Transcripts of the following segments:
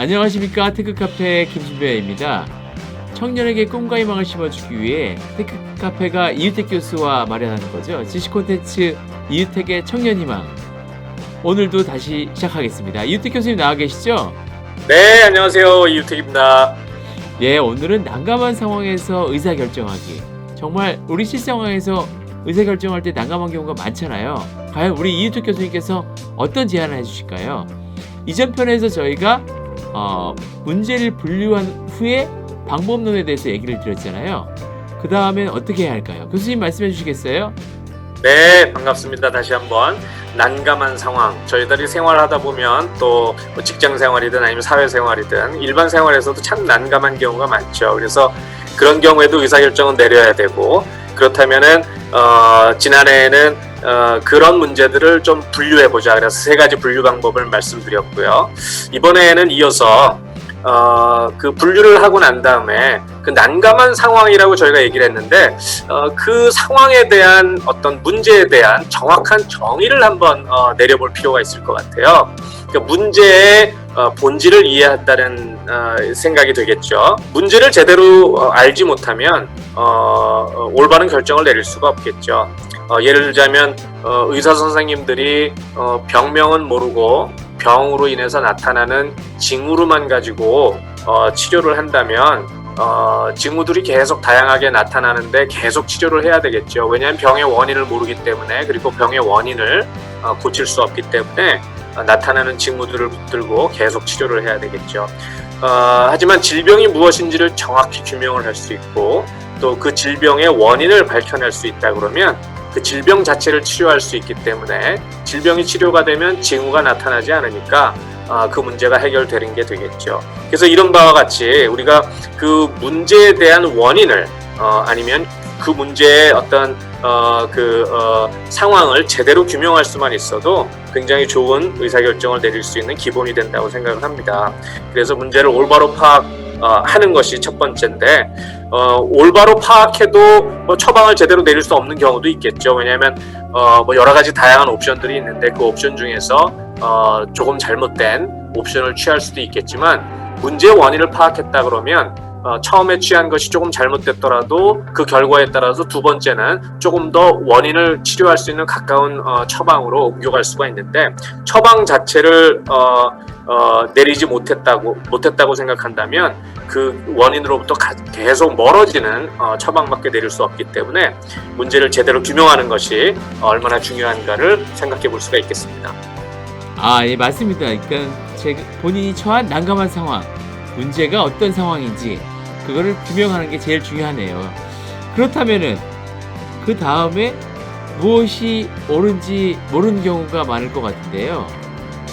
안녕하십니까. 테크카페 김준배입니다. 청년에게 꿈과 희망을 심어주기 위해 테크카페가 이유택 교수와 마련하는 거죠. 지식 콘텐츠 이유택의 청년희망. 오늘도 다시 시작하겠습니다. 이유택 교수님 나와 계시죠? 네, 안녕하세요. 이유택입니다. 예, 오늘은 난감한 상황에서 의사결정하기. 정말 우리 실생활에서 의사결정할 때 난감한 경우가 많잖아요. 과연 우리 이유택 교수님께서 어떤 제안을 해주실까요? 이전 편에서 저희가 문제를 분류한 후에 방법론에 대해서 얘기를 드렸잖아요. 그 다음엔 어떻게 해야 할까요? 교수님 말씀해 주시겠어요? 네, 반갑습니다. 다시 한번 난감한 상황. 저희들이 생활하다 보면 또 직장 생활이든 아니면 사회 생활이든 일반 생활에서도 참 난감한 경우가 많죠. 그래서 그런 경우에도 의사결정은 내려야 되고, 그렇다면은 지난해에는 그런 문제들을 좀 분류해보자. 그래서 3가지 분류 방법을 말씀드렸고요. 이번에는 이어서 그 분류를 하고 난 다음에 그 난감한 상황이라고 저희가 얘기를 했는데 그 상황에 대한 어떤 문제에 대한 정확한 정의를 한번 내려볼 필요가 있을 것 같아요. 그러니까 문제의 본질을 이해한다는 생각이 되겠죠. 문제를 제대로 알지 못하면 올바른 결정을 내릴 수가 없겠죠. 예를 들자면 의사 선생님들이 병명은 모르고 병으로 인해서 나타나는 징후로만 가지고 치료를 한다면 징후들이 계속 다양하게 나타나는데 계속 치료를 해야 되겠죠. 왜냐하면 병의 원인을 모르기 때문에, 그리고 병의 원인을 고칠 수 없기 때문에 나타나는 징후들을 붙들고 계속 치료를 해야 되겠죠. 하지만 질병이 무엇인지를 정확히 규명을 할 수 있고, 또 그 질병의 원인을 밝혀낼 수 있다 그러면 그 질병 자체를 치료할 수 있기 때문에, 질병이 치료가 되면 징후가 나타나지 않으니까 그 문제가 해결되는 게 되겠죠. 그래서 이런 바와 같이 우리가 그 문제에 대한 원인을 아니면 그 문제의 어떤 상황을 제대로 규명할 수만 있어도 굉장히 좋은 의사결정을 내릴 수 있는 기본이 된다고 생각을 합니다. 그래서 문제를 올바로 파악하는 것이 첫 번째인데, 올바로 파악해도 처방을 제대로 내릴 수 없는 경우도 있겠죠. 왜냐하면 여러 가지 다양한 옵션들이 있는데 그 옵션 중에서 조금 잘못된 옵션을 취할 수도 있겠지만, 문제의 원인을 파악했다 그러면 처음에 취한 것이 조금 잘못됐더라도 그 결과에 따라서 두 번째는 조금 더 원인을 치료할 수 있는 가까운 처방으로 옮겨갈 수가 있는데, 처방 자체를 내리지 못했다고 생각한다면 그 원인으로부터 계속 멀어지는 처방밖에 내릴 수 없기 때문에 문제를 제대로 규명하는 것이 얼마나 중요한가를 생각해 볼 수가 있겠습니다. 예, 맞습니다. 그러니까 본인이 처한 난감한 상황, 문제가 어떤 상황인지 그거를 규명하는 게 제일 중요하네요. 그렇다면은 그 다음에 무엇이 옳은지 모르는 경우가 많을 것 같은데요.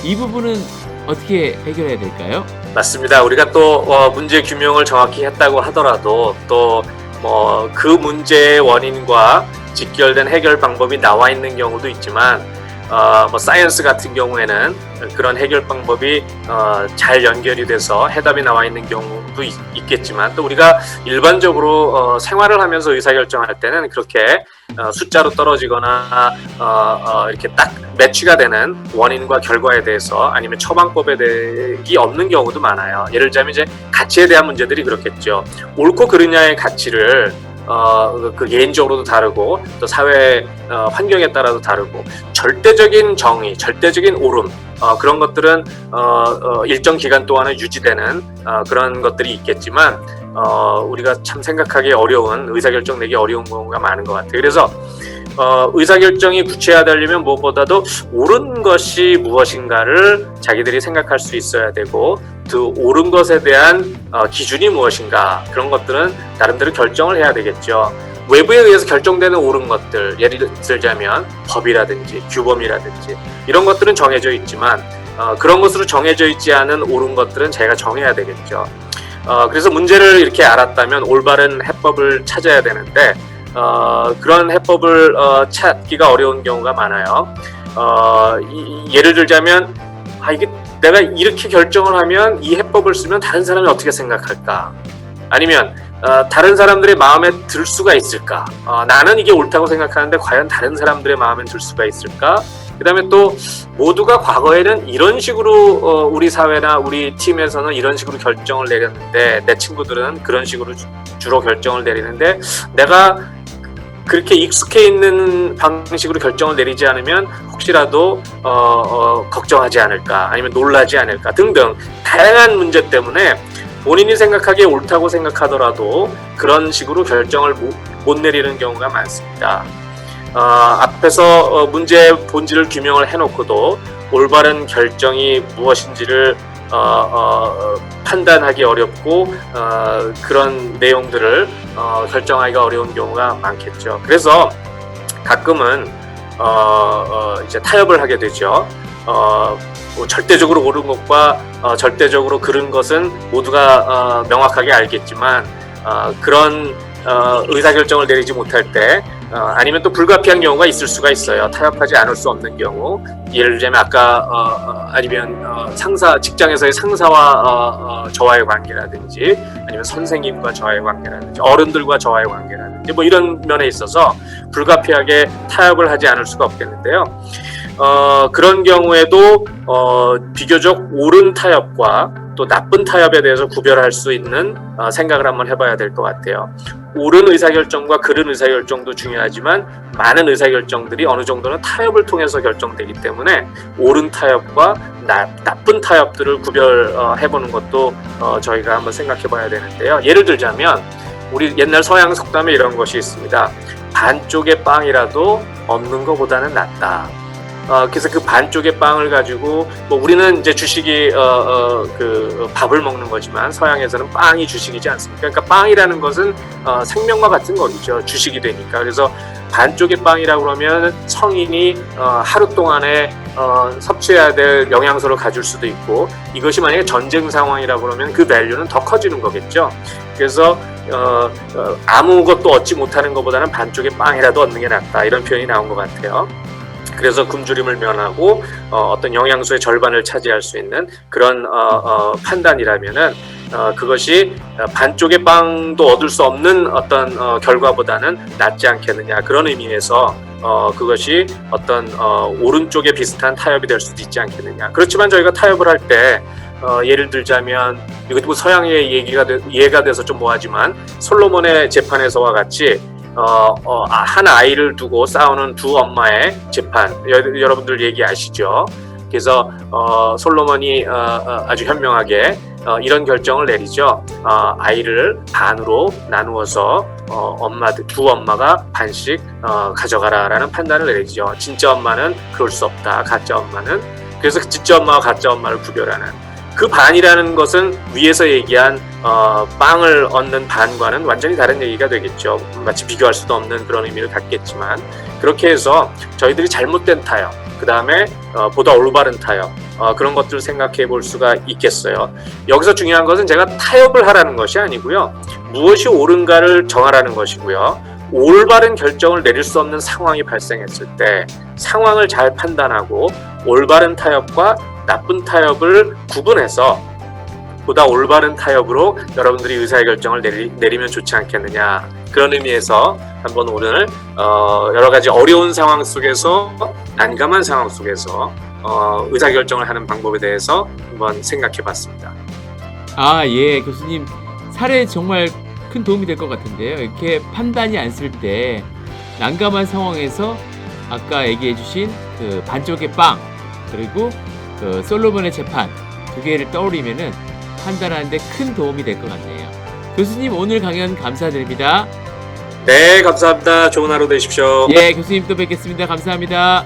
이 부분은 어떻게 해결해야 될까요? 맞습니다. 우리가 또 문제 규명을 정확히 했다고 하더라도 또 그 문제의 원인과 직결된 해결 방법이 나와 있는 경우도 있지만, 사이언스 같은 경우에는 그런 해결 방법이 잘 연결이 돼서 해답이 나와 있는 경우도 있겠지만, 또 우리가 일반적으로 생활을 하면서 의사결정할 때는 그렇게 숫자로 떨어지거나 이렇게 딱 매치가 되는 원인과 결과에 대해서, 아니면 처방법에 대해 없는 경우도 많아요. 예를 들자면 이제 가치에 대한 문제들이 그렇겠죠. 옳고 그르냐의 가치를 그 개인적으로도 다르고 또 사회 환경에 따라도 다르고, 절대적인 정의, 절대적인 옳음, 그런 것들은 일정 기간 동안은 유지되는 그런 것들이 있겠지만, 우리가 참 생각하기 어려운, 의사결정 내기 어려운 경우가 많은 것 같아요. 그래서 의사결정이 구체화되려면 무엇보다도 옳은 것이 무엇인가를 자기들이 생각할 수 있어야 되고, 그 옳은 것에 대한 기준이 무엇인가, 그런 것들은 나름대로 결정을 해야 되겠죠. 외부에 의해서 결정되는 옳은 것들, 예를 들자면 법이라든지 규범이라든지 이런 것들은 정해져 있지만, 그런 것으로 정해져 있지 않은 옳은 것들은 자기가 정해야 되겠죠. 그래서 문제를 이렇게 알았다면 올바른 해법을 찾아야 되는데, 그런 해법을 찾기가 어려운 경우가 많아요. 예를 들자면, 이게 내가 이렇게 결정을 하면, 이 해법을 쓰면 다른 사람이 어떻게 생각할까? 아니면 다른 사람들의 마음에 들 수가 있을까? 나는 이게 옳다고 생각하는데 과연 다른 사람들의 마음에 들 수가 있을까? 그다음에 또 모두가 과거에는 이런 식으로 우리 사회나 우리 팀에서는 이런 식으로 결정을 내렸는데 내 친구들은 그런 식으로 주로 결정을 내리는데 내가 그렇게 익숙해 있는 방식으로 결정을 내리지 않으면 혹시라도 걱정하지 않을까 아니면 놀라지 않을까 등등 다양한 문제 때문에 본인이 생각하기에 옳다고 생각하더라도 그런 식으로 결정을 못 내리는 경우가 많습니다. 앞에서 문제의 본질을 규명을 해놓고도 올바른 결정이 무엇인지를 판단하기 어렵고 그런 내용들을 결정하기가 어려운 경우가 많겠죠. 그래서 가끔은 이제 타협을 하게 되죠. 뭐 절대적으로 옳은 것과 절대적으로 그른 것은 모두가 명확하게 알겠지만 그런 의사결정을 내리지 못할 때 아니면 또 불가피한 경우가 있을 수가 있어요. 타협하지 않을 수 없는 경우. 예를 들자면 아까 아니면 직장에서의 상사와 저와의 관계라든지 아니면 선생님과 저와의 관계라든지 어른들과 저와의 관계라든지 뭐 이런 면에 있어서 불가피하게 타협을 하지 않을 수가 없겠는데요. 그런 경우에도 비교적 옳은 타협과 또 나쁜 타협에 대해서 구별할 수 있는 생각을 한번 해봐야 될 것 같아요. 옳은 의사결정과 그른 의사결정도 중요하지만 많은 의사결정들이 어느 정도는 타협을 통해서 결정되기 때문에 옳은 타협과 나쁜 타협들을 구별해보는 것도 저희가 한번 생각해봐야 되는데요. 예를 들자면 우리 옛날 서양 속담에 이런 것이 있습니다. 반쪽의 빵이라도 없는 것보다는 낫다. 그래서 그 반쪽의 빵을 가지고 뭐 우리는 이제 주식이 밥을 먹는 거지만 서양에서는 빵이 주식이지 않습니까? 그러니까 빵이라는 것은 생명과 같은 것이죠. 주식이 되니까. 그래서 반쪽의 빵이라고 그러면 성인이 하루 동안에 섭취해야 될 영양소를 가질 수도 있고 이것이 만약에 전쟁 상황이라고 그러면 그 밸류는 더 커지는 거겠죠. 그래서 아무것도 얻지 못하는 것보다는 반쪽의 빵이라도 얻는 게 낫다 이런 표현이 나온 것 같아요. 그래서 굶주림을 면하고 어떤 영양소의 절반을 차지할 수 있는 그런 판단이라면은 그것이 반쪽의 빵도 얻을 수 없는 어떤 결과보다는 낫지 않겠느냐 그런 의미에서 그것이 어떤 오른쪽에 비슷한 타협이 될 수도 있지 않겠느냐. 그렇지만 저희가 타협을 할 때 예를 들자면 이것도 뭐 서양의 이해가 돼서 좀 뭐하지만 솔로몬의 재판에서와 같이 한 아이를 두고 싸우는 두 엄마의 재판 여러분들 얘기 아시죠? 그래서 솔로몬이 아주 현명하게 이런 결정을 내리죠. 아이를 반으로 나누어서 두 엄마가 반씩 가져가라라는 판단을 내리죠. 진짜 엄마는 그럴 수 없다. 가짜 엄마는. 그래서 진짜 엄마와 가짜 엄마를 구별하는 그 반이라는 것은 위에서 얘기한 빵을 얻는 반과는 완전히 다른 얘기가 되겠죠. 마치 비교할 수도 없는 그런 의미를 갖겠지만 그렇게 해서 저희들이 잘못된 타협 그 다음에 보다 올바른 타협 그런 것들을 생각해 볼 수가 있겠어요. 여기서 중요한 것은 제가 타협을 하라는 것이 아니고요. 무엇이 옳은가를 정하라는 것이고요. 올바른 결정을 내릴 수 없는 상황이 발생했을 때 상황을 잘 판단하고 올바른 타협과 나쁜 타협을 구분해서 보다 올바른 타협으로 여러분들이 의사결정을 내리면 좋지 않겠느냐 그런 의미에서 한번 오늘 여러 가지 어려운 상황 속에서 난감한 상황 속에서 의사결정을 하는 방법에 대해서 한번 생각해 봤습니다. 예, 교수님 사례 정말 큰 도움이 될 것 같은데요. 이렇게 판단이 안 쓸 때 난감한 상황에서 아까 얘기해 주신 그 반쪽의 빵 그리고 그 솔로몬의 재판 두 개를 떠올리면은 판단하는데 큰 도움이 될 것 같네요. 교수님 오늘 강연 감사드립니다. 네, 감사합니다. 좋은 하루 되십시오. 예, 교수님 또 뵙겠습니다. 감사합니다.